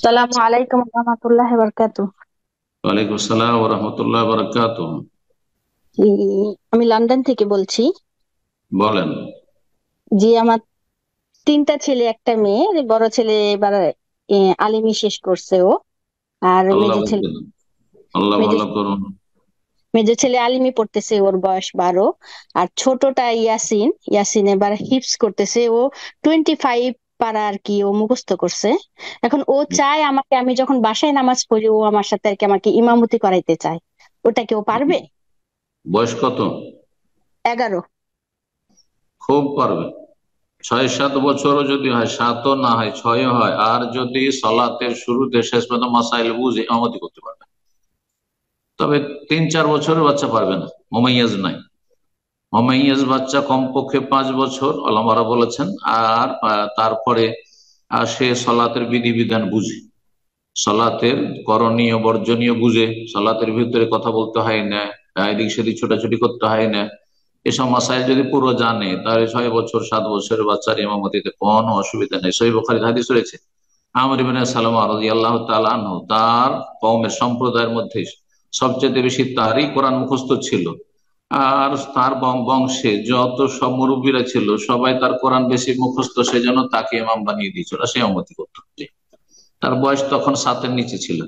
আসসালামু আলাইকুম রহমতুল্লাহ বরকাতু। ওয়ালাইকুম আসসালাম ওয়া রাহমাতুল্লাহি ওয়া বারাকাতুহু। আমি লন্ডন থেকে বলছি। বলেন। জি, আমার তিনটা ছেলে একটা মেয়ে। বড় ছেলে এবার আলিমি শেষ করছে ও। আর আল্লাহ মেজো ছেলে বলতেন, আল্লাহ মেজো ভালো করুন। মেজো ছেলে আলিমি পড়তেছে, ওর বয়স 12। আর ছোটটা ইয়াসিন, ইয়াসিন এবার হিপস করতেছে ও। 25 পারা আর কি ও মুখস্থ করছে। এখন ও চায় আমাকে, আমি যখন বাসায় নামাজ পড়ি ও আমার সাথে আর কি আমাকে ইমামতি করাইতে চায়। ওটা কি ও পারবে? বয়স কত? 11। খুব পারবে। 6-7 বছরও যদি হয়, 7ও না হয়, 6 হয়, আর যদি সালাতের শুরুতে শেষ পর্যন্ত মাসাইল বুঝে ইমামতি করতে পারবে। তবে 3-4 বছরের বাচ্চা পারবে না, মুমাইয়াজ নাই। মুমাইয়াজ বাচ্চা কমপক্ষে 5 বছর আল্লামারা বলেছেন। আর তারপরে সে সালাতের বিধিবিধান বুঝে, সালাতের করণীয় বর্জনীয় বুঝে, সালাতের ভিতরে কথা বলতে হয় না, এদিক সেদিক ছোটাছুটি করতে হয় না, এসব মাসাইল যদি পুরো জানে, তাহলে 6 বছর 7 বছরের বাচ্চার ইমামতিতে কোনো অসুবিধা নেই। সহিহ বুখারীতে হাদিস রয়েছে, আমর ইবনে সালামা রাদিয়াল্লাহু তাআলা আনহু, তার কওমের সম্প্রদায়ের মধ্যে সবচেয়ে বেশি তারই কোরআন মুখস্থ ছিল। আর তার বংশে যত সব মুরব্বীরা ছিল সবাই তার কোরআন বেশি মুখস্থ, সেজন্য তাকে ইমাম বানিয়ে দিয়েছিল, সে ইমামতি করতো। তার বয়স তখন 7-এর নিচে ছিল।